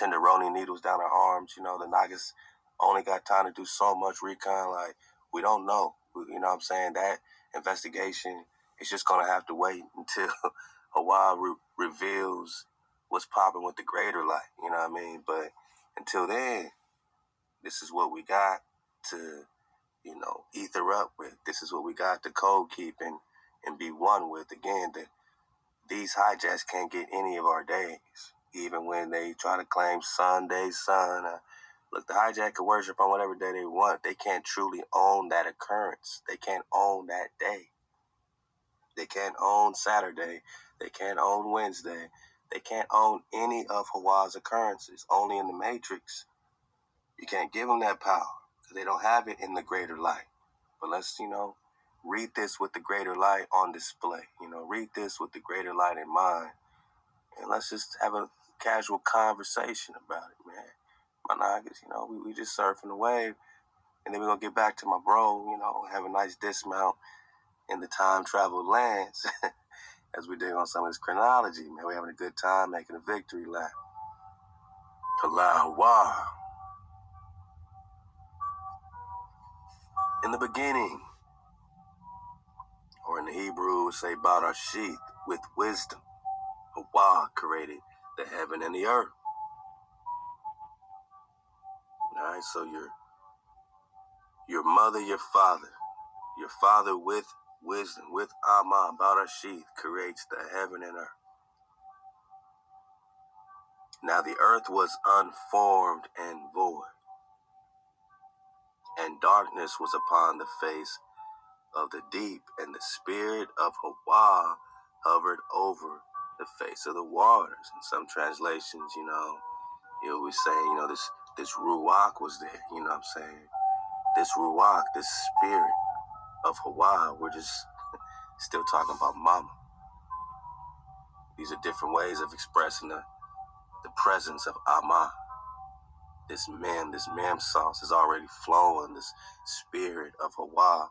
tenderoni needles down our arms. The Nagas only got time to do so much recon. Like, we don't know. You know what I'm saying? That investigation is just going to have to wait until HaWah reveals what's popping with the greater light. You know what I mean? But until then, this is what we got to, ether up with. This is what we got to code keep and be one with. Again, these hijacks can't get any of our days. Even when they try to claim Sunday sun. Look, the hijack can worship on whatever day they want. They can't truly own that occurrence. They can't own that day. They can't own Saturday. They can't own Wednesday. They can't own any of HaWah's occurrences. Only in the Matrix. You can't give them that power because they don't have it in the greater light. But let's, read this with the greater light on display. Read this with the greater light in mind. And let's just have a casual conversation about it, man. My Nagas, we just surfing the wave. And then we're going to get back to my bro, have a nice dismount in the time travel lands as we dig on some of this chronology, man. We're having a good time making a victory lap. Halal HaWah. In the beginning, or in the Hebrew, we say Barashith, with wisdom, HaWah created the heaven and the earth. All right, so your mother, your father with wisdom, with Aman, Barashith, creates the heaven and earth. Now the earth was unformed and void, and darkness was upon the face of the deep, and the spirit of HaWah hovered over the face of the waters. In some translations, you'll be saying, this Ruach was there, you know what I'm saying? This Ruach, this spirit of HaWah, we're just still talking about Mama. These are different ways of expressing the presence of Ama. This mem sauce is already flowing. This spirit of HaWah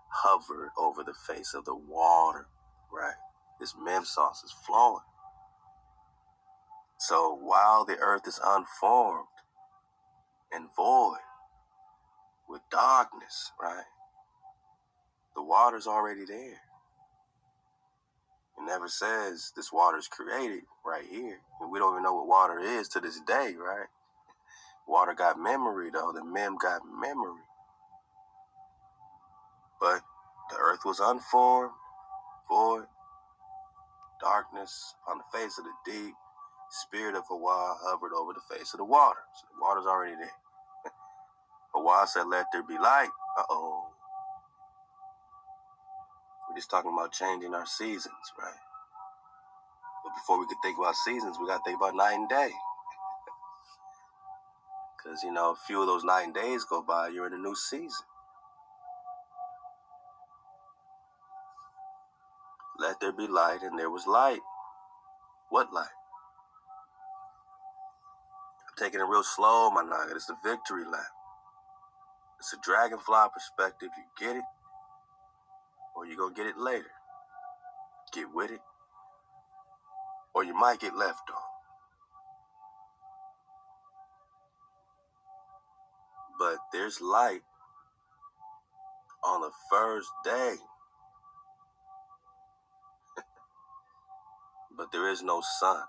hovered over the face of the water, right? This mem sauce is flowing. So while the earth is unformed and void with darkness, right? The water's already there. It never says this water's created right here. And we don't even know what water is to this day, right? Water got memory, though. The mem got memory. But the earth was unformed, void, darkness on the face of the deep. Spirit of HaWah hovered over the face of the water. So the water's already there. HaWah said, let there be light. Uh-oh. We're just talking about changing our seasons, right? But before we could think about seasons, we got to think about night and day. Because, a few of those night and days go by, you're in a new season. Let there be light, and there was light. What light? I'm taking it real slow, my nugget. It's the victory lap. It's a dragonfly perspective. You get it, or you're going to get it later. Get with it, or you might get left on. But there's light on the first day. But there is no sun.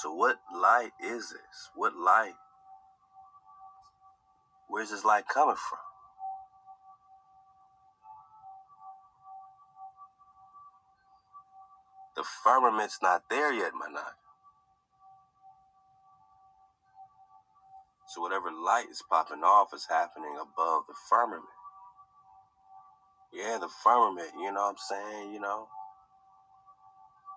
So what light is this? What light? Where's this light coming from? The firmament's not there yet, my nugget. So whatever light is popping off is happening above the firmament. Yeah, the firmament, you know what I'm saying,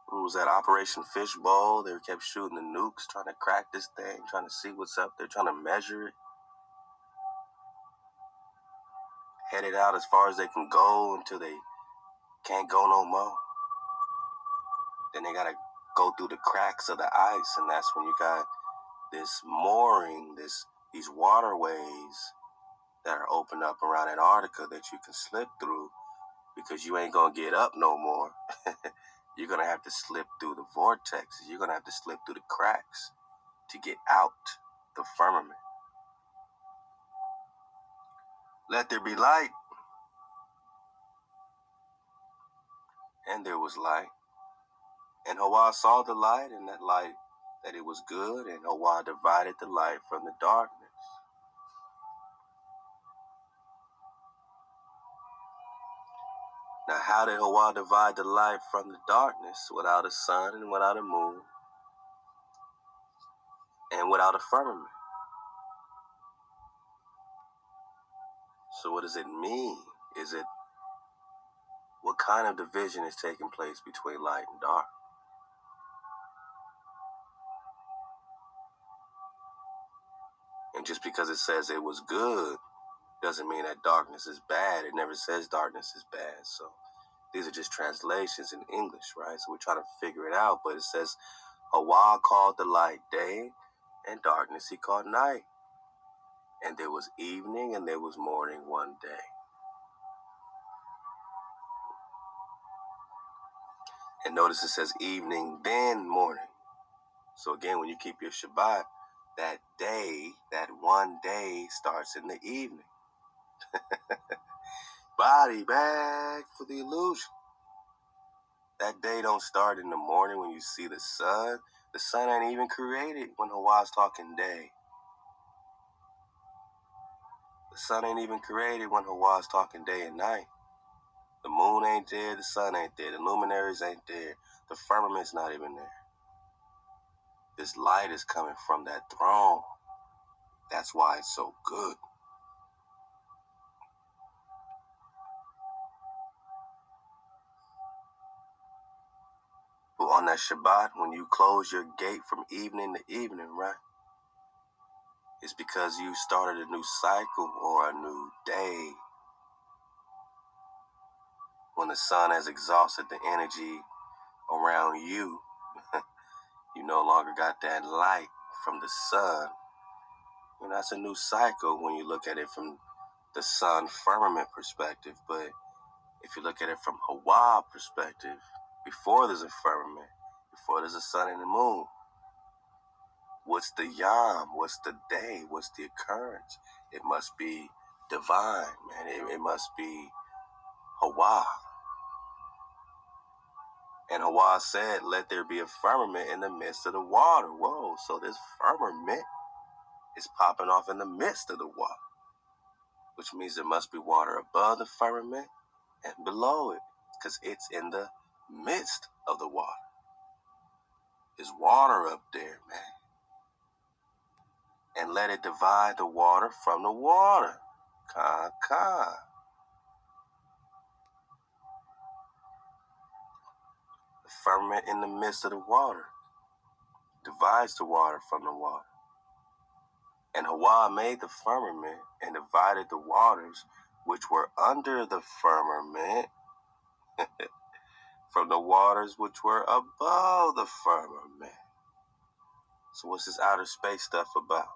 Who was at Operation Fishbowl? They kept shooting the nukes, trying to crack this thing, trying to see what's up there, trying to measure it. Headed out as far as they can go until they can't go no more. Then they gotta go through the cracks of the ice, and that's when you got this mooring, these waterways that are opened up around Antarctica that you can slip through because you ain't gonna get up no more. You're going to have to slip through the vortexes. You're going to have to slip through the cracks to get out the firmament. Let there be light. And there was light. And HaWah saw the light, and that light, that it was good, and HaWah divided the light from the darkness. Now, how did HaWah divide the light from the darkness without a sun and without a moon and without a firmament? So what does it mean? What kind of division is taking place between light and dark? And just because it says it was good doesn't mean that darkness is bad. It never says darkness is bad. So these are just translations in English, right? So we're trying to figure it out. But it says, HaWah called the light day, and darkness he called night. And there was evening and there was morning one day. And notice it says evening, then morning. So again, when you keep your Shabbat, that day, that one day starts in the evening. Body bag for the illusion. That day don't start in the morning when you see the sun. The sun ain't even created when HaWah's talking day. The sun ain't even created when HaWah's talking day and night. The moon ain't there, the sun ain't there, the luminaries ain't there, the firmament's not even there. This light is coming from that throne. That's why it's so good. But on that Shabbat, when you close your gate from evening to evening, right? It's because you started a new cycle or a new day. When the sun has exhausted the energy around you, you no longer got that light from the sun. And that's a new cycle when you look at it from the sun firmament perspective. But if you look at it from HaWah perspective, before there's a firmament, before there's a sun and the moon, what's the yam? What's the day? What's the occurrence? It must be divine, man. It must be HaWah. And HaWah said, let there be a firmament in the midst of the water. Whoa, so this firmament is popping off in the midst of the water, which means there must be water above the firmament and below it, because it's in the midst of the water. There's water up there, man. And let it divide the water from the water. Ka. The firmament in the midst of the water divides the water from the water. And HaWah made the firmament and divided the waters which were under the firmament from the waters which were above the firmament. So what's this outer space stuff about?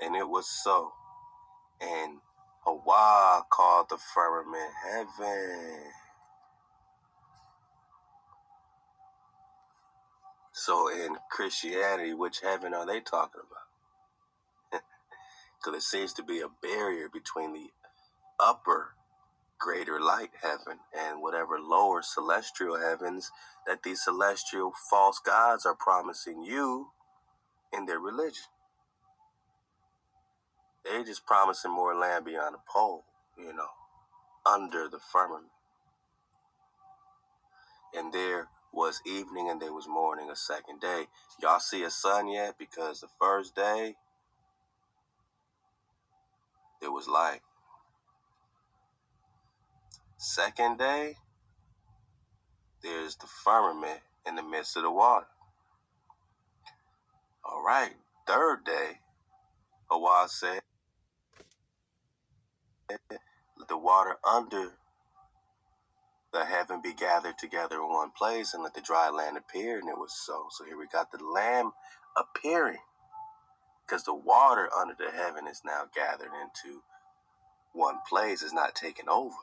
And it was so. And HaWah called the firmament heaven. So in Christianity, which heaven are they talking about? Because it seems to be a barrier between the upper greater light heaven and whatever lower celestial heavens that these celestial false gods are promising you in their religion. They're just promising more land beyond the pole, under the firmament. And there was evening and there was morning a second day. Y'all see a sun yet? Because the first day, there was light. Second day, there's the firmament in the midst of the water. All right, third day, HaWah said, let the water under the heaven be gathered together in one place, and let the dry land appear, and it was so. So here we got the Lamb appearing, because the water under the heaven is now gathered into one place, is not taken over.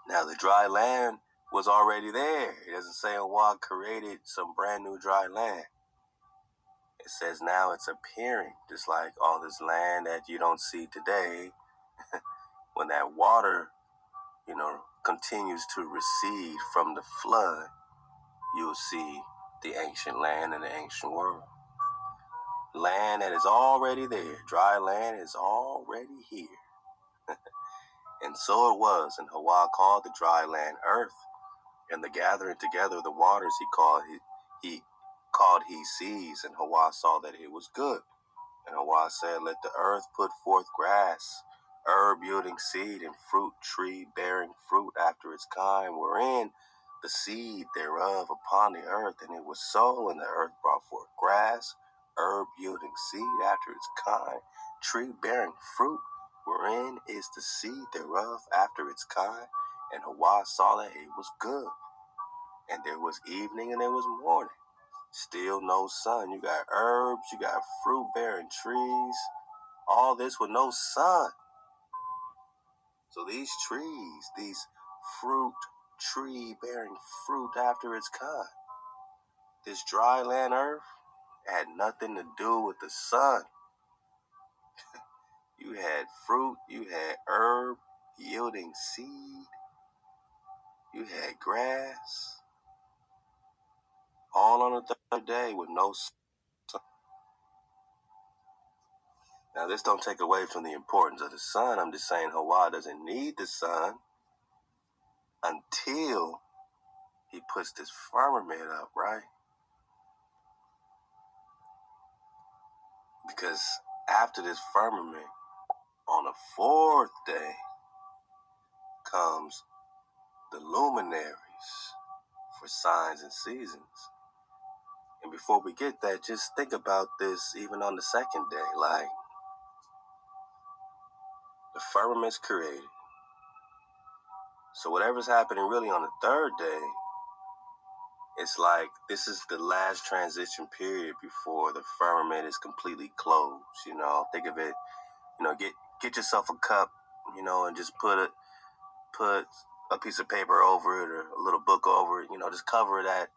Now the dry land was already there. It doesn't say HaWah created some brand new dry land. It says now it's appearing, just like all this land that you don't see today. When that water, continues to recede from the flood, you'll see the ancient land and the ancient world. Land that is already there. Dry land is already here. And so it was, and HaWah called the dry land earth, and the gathering together of the waters he called he seas, and HaWah saw that it was good. And HaWah said, let the earth put forth grass, herb yielding seed, and fruit tree bearing fruit after its kind, wherein the seed thereof upon the earth. And it was so, and the earth brought forth grass, herb yielding seed after its kind, tree bearing fruit, wherein is the seed thereof after its kind. And HaWah saw that it was good. And there was evening and there was morning. Still no sun. You got herbs, you got fruit bearing trees, all this with no sun. So these trees, these fruit tree bearing fruit after its kind, this dry land earth had nothing to do with the sun. You had fruit, you had herb yielding seed, you had grass, all on the third day with no sun. Now, this don't take away from the importance of the sun. I'm just saying HaWah doesn't need the sun until he puts this firmament up, right? Because after this firmament, on the fourth day, comes the luminaries for signs and seasons. And before we get that, just think about this even on the second day. Like, the firmament's created. So whatever's happening really on the third day, it's like this is the last transition period before the firmament is completely closed. Think of it, get yourself a cup, and just put a piece of paper over it or a little book over it, just cover that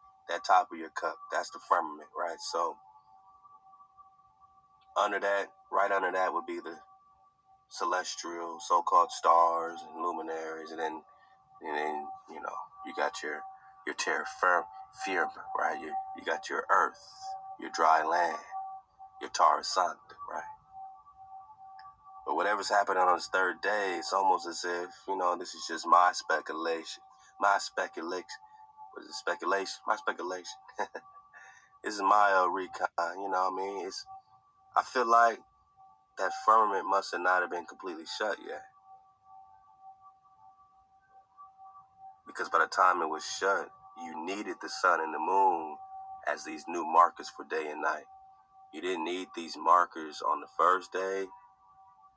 top of your cup. That's the firmament, right? So right under that would be the celestial so-called stars and luminaries, and then you got your terra firma, right? You got your earth, your dry land, your terra santa, right? But whatever's happening on this third day, it's almost as if, this is just my speculation. What is it, speculation? My speculation. This is my recon, I feel like that firmament must have not have been completely shut yet. Because by the time it was shut, you needed the sun and the moon as these new markers for day and night. You didn't need these markers on the first day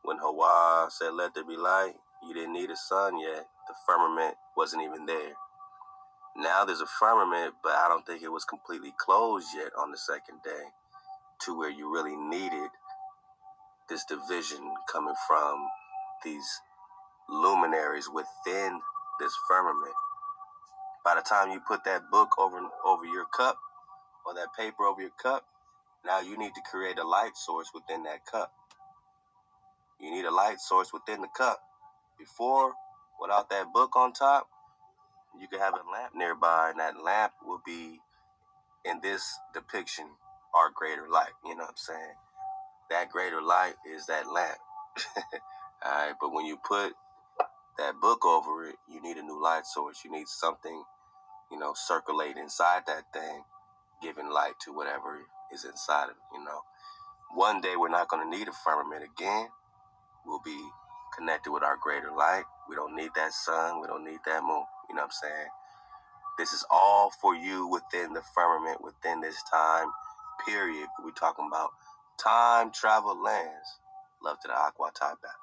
when HaWah said, let there be light. You didn't need a sun yet. The firmament wasn't even there. Now there's a firmament, but I don't think it was completely closed yet on the second day to where you really needed this division coming from these luminaries within this firmament. By the time you put that book over your cup or that paper over your cup, now you need to create a light source within that cup. You need a light source within the cup. Before, without that book on top, you could have a lamp nearby, and that lamp will be, in this depiction, our greater light. You know what I'm saying? That greater light is that lamp. All right, but when you put that book over it, you need a new light source. You need something, circulate inside that thing, giving light to whatever is inside of it, One day we're not going to need a firmament again. We'll be connected with our greater light. We don't need that sun. We don't need that moon. You know what I'm saying? This is all for you within the firmament, within this time period. We're talking about time travel lands. Love to the Aqua ThaWaDa.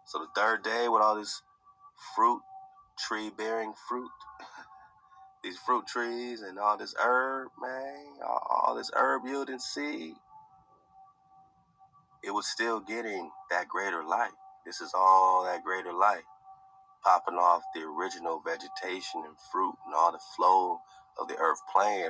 So the third day with all this fruit, tree bearing fruit, these fruit trees and all this herb, man, all this herb yielding seed, it was still getting that greater light. This is all that greater light. popping off the original vegetation and fruit and all the flow of the earth plane.